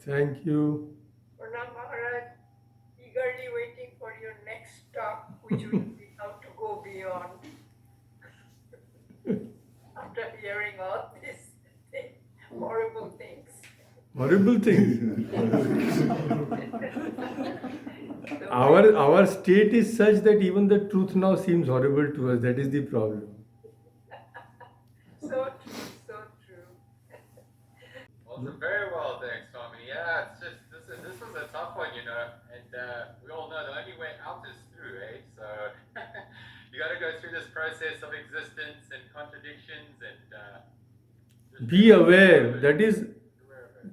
Thank you. Pranam Maharaj, eagerly waiting for your next talk, which will be how to go beyond. After hearing all these horrible things. Horrible things. So Our state is such that even the truth now seems horrible to us. That is the problem. so true, so true. Well, very well, thanks, Swami. Yeah, it's just this is a tough one, and we all know the only way out is through, eh? So you got to go through this process of existence and contradictions and Be aware. That is,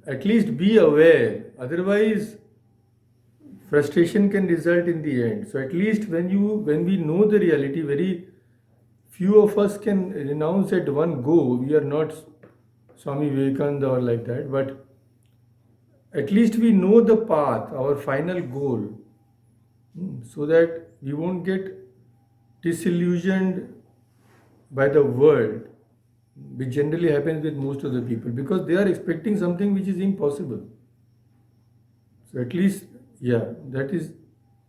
at least be aware. Otherwise, frustration can result in the end. So at least when we know the reality, very few of us can renounce at one go. We are not Swami Vivekananda or like that, but at least we know the path, our final goal, so that we won't get disillusioned by the world, which generally happens with most of the people because they are expecting something which is impossible. So at least, yeah, that is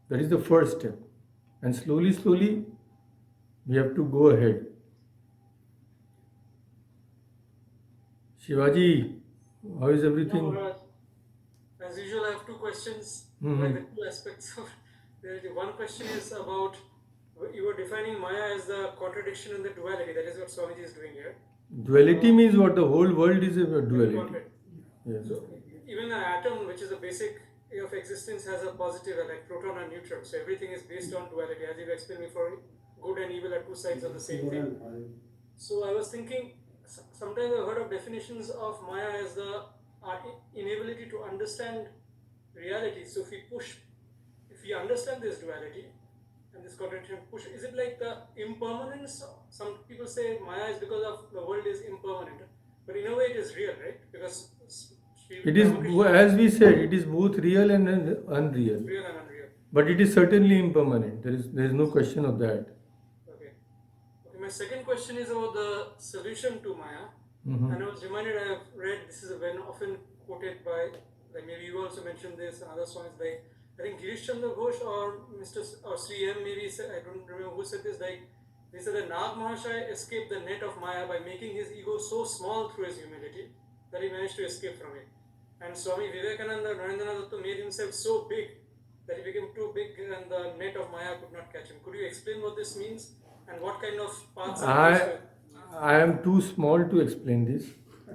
the first step, and slowly, we have to go ahead. Shivaji, how is everything? Maharaj, as usual, I have two questions, Mhm. like the two aspects of reality. One question is about you were defining Maya as the contradiction and the duality. That is what Swamiji is doing here. Duality means what? The whole world is a duality. Content. Yes. So even an atom, which is the basic of existence, has a positive, like proton and neutron. So everything is based on duality, as you've explained before. Good and evil are two sides of the same thing. So I was thinking, sometimes I've heard of definitions of Maya as the inability to understand reality. So if we understand this duality and this contradiction, is it like the impermanence? Some people say Maya is because of the world is impermanent, but in a way it is real, right? Because It is, as we said, it is both real and unreal. real and unreal. But it is certainly impermanent. There is no question of that. Okay. My second question is about the solution to Maya. Mhm. And I was reminded, I have read, this is when often quoted by, like maybe you also mentioned this, and other songs like, I think Girish Chandra Ghosh or Mr. or Sri M maybe said, I don't remember who said this, like, they said that Nag Mahashaya escaped the net of Maya by making his ego so small through his humility that he managed to escape from it. And Swami Vivekananda, Narendranath Dutta made himself so big that he became too big and the net of Maya could not catch him. Could you explain what this means and what kind of paths are these? I am too small to explain this.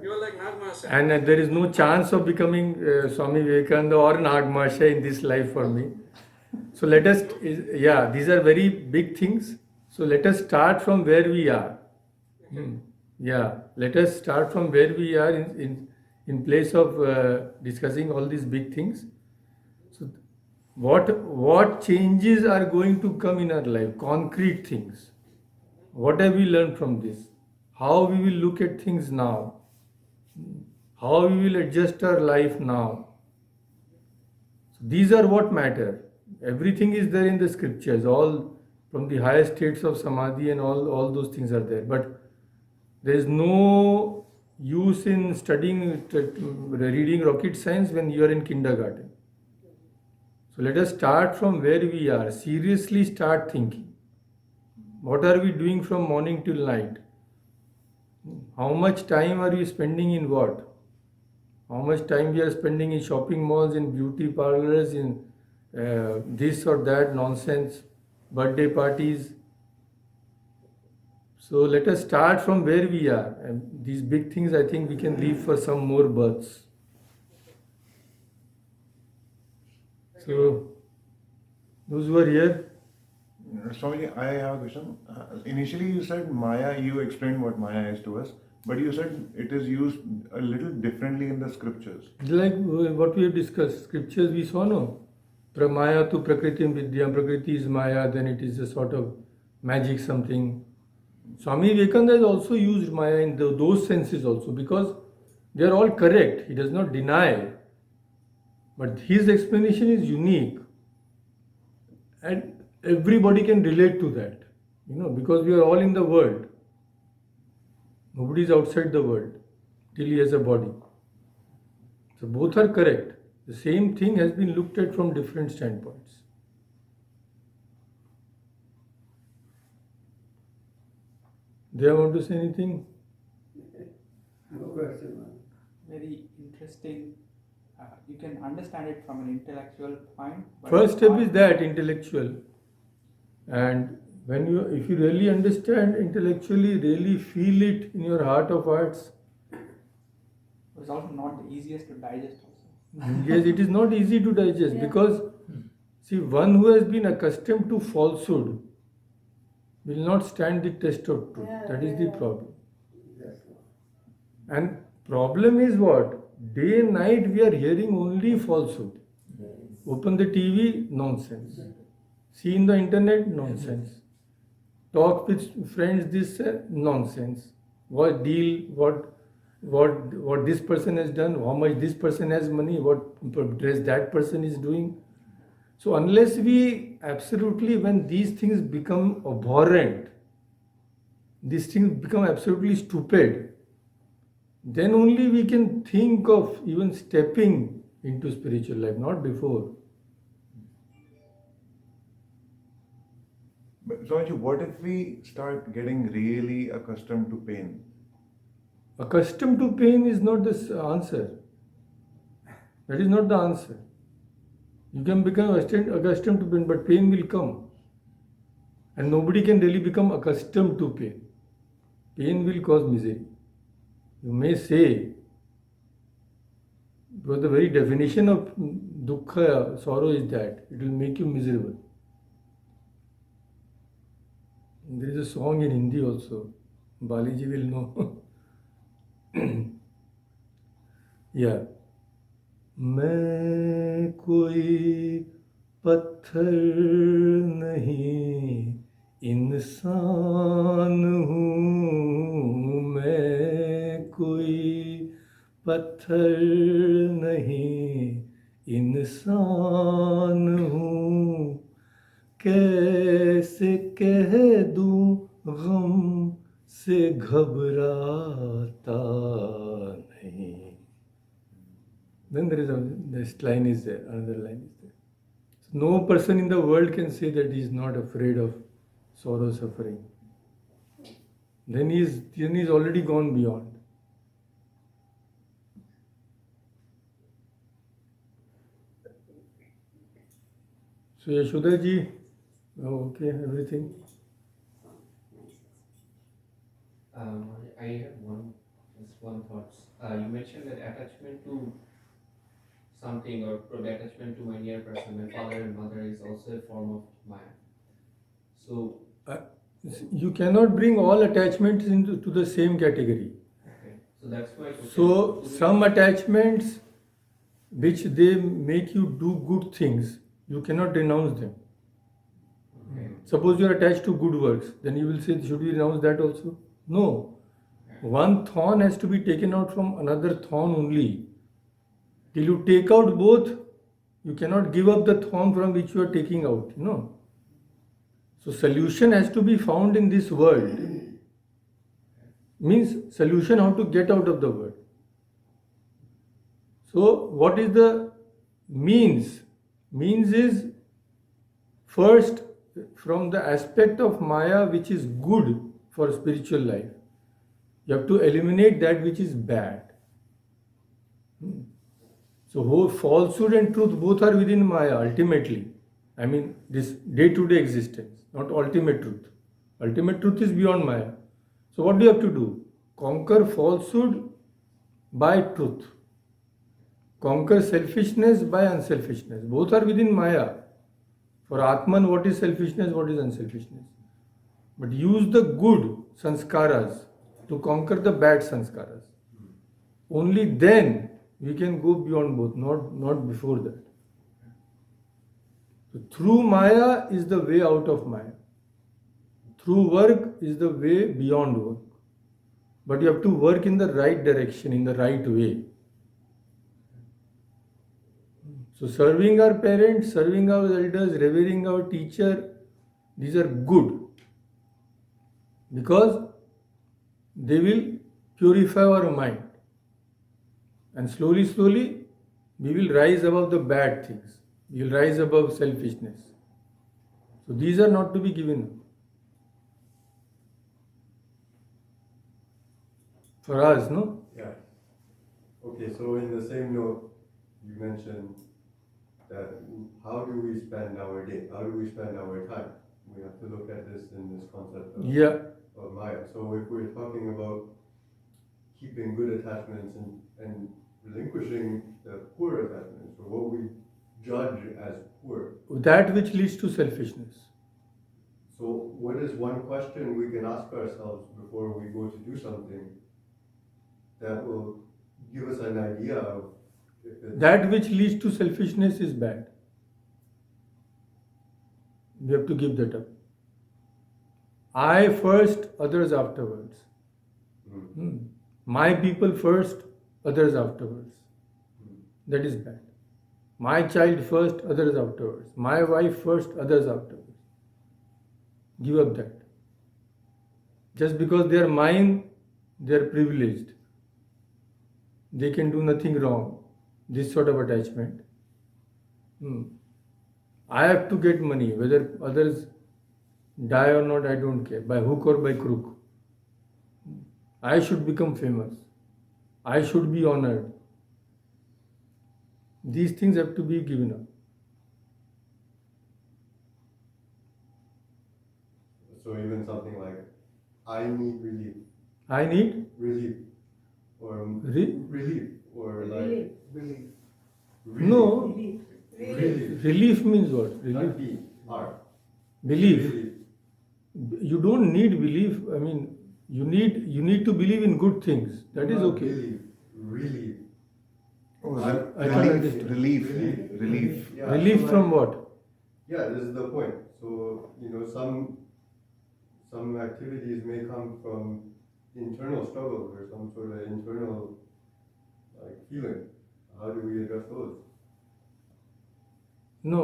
You are like Nag Mahashaya. And there is no chance of becoming Swami Vivekananda or Nag Mahashaya in this life for me. So let us, yeah, these are very big things. So let us start from where we are. Yeah, let us start from where we are in place of discussing all these big things. So what changes are going to come in our life? Concrete things. What have we learned from this? How we will look at things now? How we will adjust our life now? So these are what matter. Everything is there in the scriptures. All from the highest states of samadhi and all those things are there. But there is no use in studying, reading rocket science when you are in kindergarten. So let us start from where we are. Seriously start thinking. What are we doing from morning till night? How much time are you spending in what? How much time we are spending in shopping malls, in beauty parlors, in this or that nonsense, birthday parties. So let us start from where we are. And these big things I think we can leave for some more births. So those who are here. Sorry, I have a question. Initially, you said Maya, you explained what Maya is to us, but you said it is used a little differently in the scriptures. Like what we have discussed, scriptures we saw, no? Pramaya tu Prakritim Vidyam, Prakriti is Maya, then it is a sort of magic something. Swami Vivekananda has also used Maya in those senses also because they are all correct. He does not deny. But his explanation is unique. And everybody can relate to that, because we are all in the world. Nobody is outside the world till he has a body. So both are correct. The same thing has been looked at from different standpoints. Do you want to say anything? No question, man. Very interesting. You can understand it from an intellectual point. But First step not- is that intellectual. And when you, if you really understand intellectually, really feel it in your heart of hearts, It was also not the easiest to digest also. yes, it is not easy to digest because, see, one who has been accustomed to falsehood will not stand the test of truth. That is the problem. Yes. And problem is what? Day and night we are hearing only falsehood. Open the TV, nonsense. See in the internet, nonsense. Talk with friends, this nonsense. What deal, what this person has done, how much this person has money, what dress that person is doing. So unless we absolutely, when these things become abhorrent, these things become absolutely stupid, then only we can think of even stepping into spiritual life, not before. But Swamiji, what if we start getting really accustomed to pain? Accustomed to pain is not the answer. That is not the answer. You can become accustomed to pain, but pain will come. And nobody can really become accustomed to pain. Pain will cause misery. You may say, because the very definition of dukkha, sorrow, is that it will make you miserable. There is a song in Hindi also. Baliji will know. Yeah. मैं कोई पत्थर नहीं इंसान हूँ, मैं कोई पत्थर नहीं इंसान हूँ, कैसे कह दूँ गम से घबराता नहीं. Then there is this line is there, another line is there. So no person in the world can say that he is not afraid of sorrow, suffering. Then he is already gone beyond. So Yashoda ji, okay, everything. I have one thought. You mentioned that attachment to something or probably attachment to my near person, my father and mother, is also a form of Maya. So, You cannot bring all attachments into to the same category. okay, so that's why. So some attachments which they make you do good things, you cannot renounce them. Okay. Suppose you are attached to good works, then you will say, should we renounce that also? No. One thorn has to be taken out from another thorn only. Till you take out both, you cannot give up the thorn from which you are taking out. So solution has to be found in this world. Means solution how to get out of the world. So what is the means? Means is first from the aspect of Maya which is good for spiritual life. You have to eliminate that which is bad. So whole falsehood and truth both are within Maya ultimately. I mean this day-to-day existence, not ultimate truth. Ultimate truth is beyond Maya. So what do you have to do? Conquer falsehood by truth. Conquer selfishness by unselfishness. Both are within Maya. For Atman, what is selfishness, what is unselfishness? But use the good sanskaras to conquer the bad sanskaras. Only then we can go beyond both, not before that. So through Maya is the way out of Maya. Through work is the way beyond work. But you have to work in the right direction, in the right way. So serving our parents, serving our elders, revering our teacher, these are good. Because they will purify our mind. And slowly, We will rise above the bad things. We will rise above selfishness. So these are not to be given up. For us, no? Yeah. Okay, so in the same note, you mentioned that how do we spend our day? How do we spend our time? We have to look at this in this concept Yeah. of Maya. So if we're talking about keeping good attachments and relinquishing the poor attachments, or what we judge as poor. That which leads to selfishness. So what is one question we can ask ourselves before we go to do something that will give us an idea of if it's That which leads to selfishness is bad. We have to give that up. I first, others afterwards. Hmm. My people first, others afterwards. That is bad. My child first, others afterwards. My wife first, others afterwards. Give up that. Just because they are mine, they are privileged. They can do nothing wrong. This sort of attachment. I have to get money, whether others die or not, I don't care, by hook or by crook. I should become famous. I should be honored. These things have to be given up. so even something like I need I need relief, or Re- relief, or like relief. no. Relief. Relief means what? Not Relief. B, R. Belief. Relief. You don't need belief. I mean, you need to believe in good things. That is Not okay. Belief. Relief. Oh, I can't understand. relief. Yeah, Relief so from like- what? Yeah, this is the point. So some activities may come from internal struggle or some sort of internal like feeling. How do we address those? No.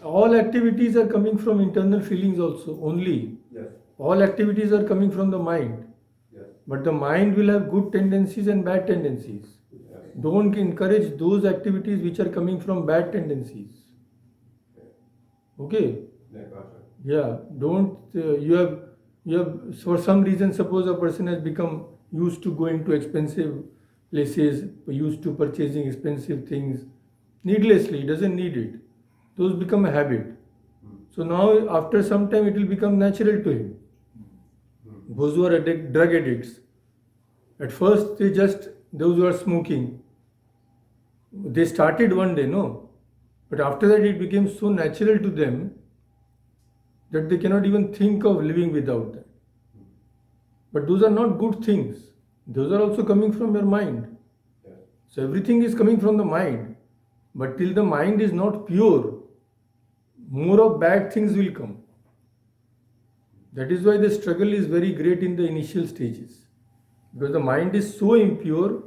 All activities are coming from internal feelings also. Only. Yes. All activities are coming from the mind. Yes. But the mind will have good tendencies and bad tendencies. Yes. Don't encourage those activities which are coming from bad tendencies. Okay? Yeah, gotcha. Yeah. Don't, you have, for some reason, suppose a person has become used to going to expensive places, used to purchasing expensive things needlessly, he doesn't need it. Those become a habit. So now, after some time, it will become natural to him. Those who are drug addicts, at first those who are smoking, they started one day, no? But after that it became so natural to them that they cannot even think of living without that. But those are not good things. Those are also coming from your mind. Yes. So everything is coming from the mind. But till the mind is not pure, more of bad things will come. That is why the struggle is very great in the initial stages. Because the mind is so impure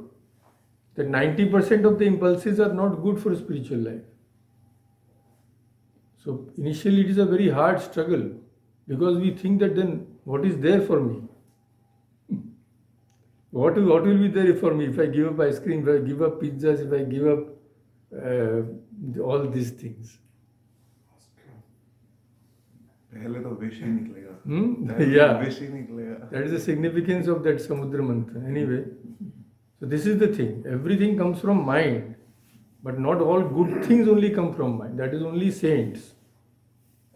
that 90% of the impulses are not good for spiritual life. So initially it is a very hard struggle because we think that then what is there for me? What will be there for me if I give up ice cream, if I give up pizzas, if I give up all these things? पहले तो विष ही निकलेगा पहले तो Yeah. विष ही निकलेगा That is the significance of that Samudra Mantra. Anyway, so this is the thing. Everything comes from mind, but not all good things only come from mind. That is only saints,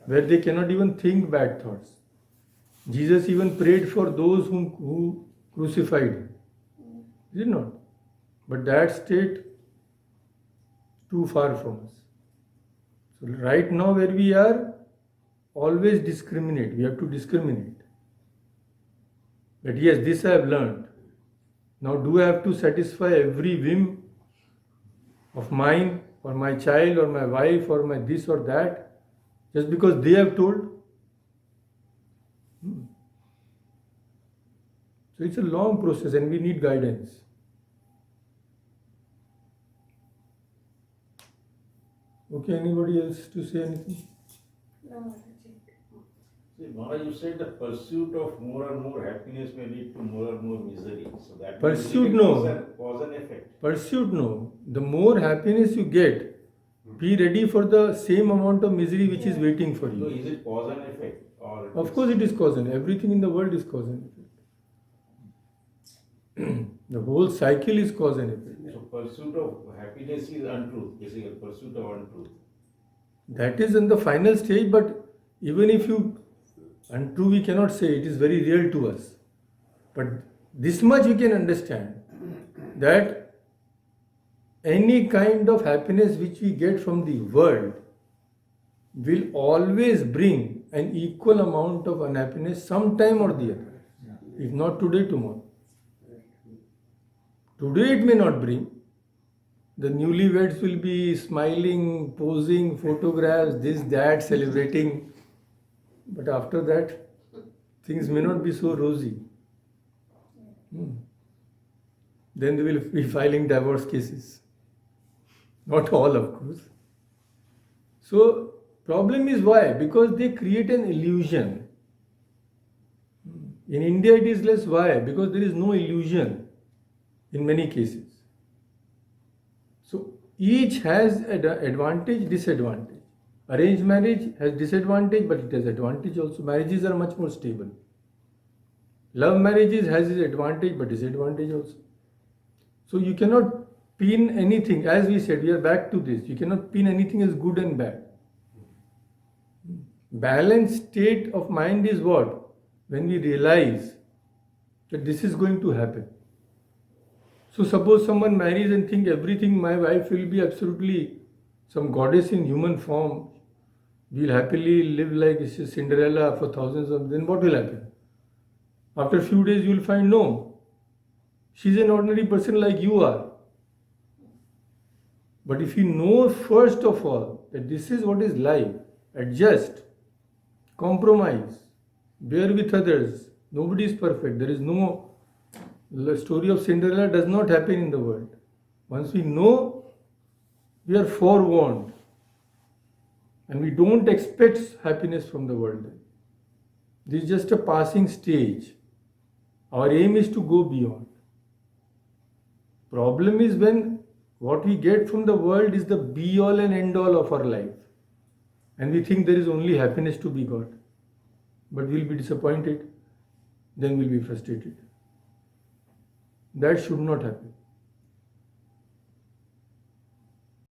where they cannot even think bad thoughts. Jesus even prayed for those who crucified him. Is it not? But that state too far from us. So right now where we are, always discriminate. We have to discriminate. But yes, this I have learned. Now do I have to satisfy every whim of mine or my child or my wife or my this or that just because they have told? So it's a long process and we need guidance. Okay, anybody else to say anything? No, that's it. See, Maharaj, you said the pursuit of more and more happiness may lead to more and more misery. So that Pursuit, is no. cause and effect. Pursuit, no. The more happiness you get, be ready for the same amount of misery which is waiting for So you. is it cause and effect? Or Of course, it is cause and everything in the world is cause and effect. The whole cycle is cause and effect. So pursuit of happiness is untruth, basically pursuit of untruth. That is in the final stage, but even if you untrue, we cannot say it is very real to us. But this much we can understand that any kind of happiness which we get from the world will always bring an equal amount of unhappiness sometime or the other. If not today, tomorrow. Today it may not bring. The newlyweds will be smiling, posing, photographs, this, that, celebrating. But after that, things may not be so rosy. Then they will be filing divorce cases. Not all, of course. So, problem is why? Because they create an illusion. In India, it is less. Why? Because there is no illusion in many cases. So, each has an advantage, disadvantage. Arranged marriage has disadvantage, but it has advantage also. Marriages are much more stable. Love marriages has its advantage, but disadvantage also. So you cannot pin anything. As we said, we are back to this. You cannot pin anything as good and bad. Balanced state of mind is what? When we realize that this is going to happen. So suppose someone marries and think everything, my wife will be absolutely some goddess in human form. We'll happily live like Cinderella for thousands of, then what will happen? After a few days you will find no. She's an ordinary person like you are. But if you know first of all that this is what is life, adjust, compromise, bear with others. Nobody is perfect. There is no, the story of Cinderella does not happen in the world. Once we know, we are forewarned. And we don't expect happiness from the world. This is just a passing stage. Our aim is to go beyond. Problem is when what we get from the world is the be all and end all of our life. And we think there is only happiness to be got. But we'll be disappointed. Then we'll be frustrated. That should not happen.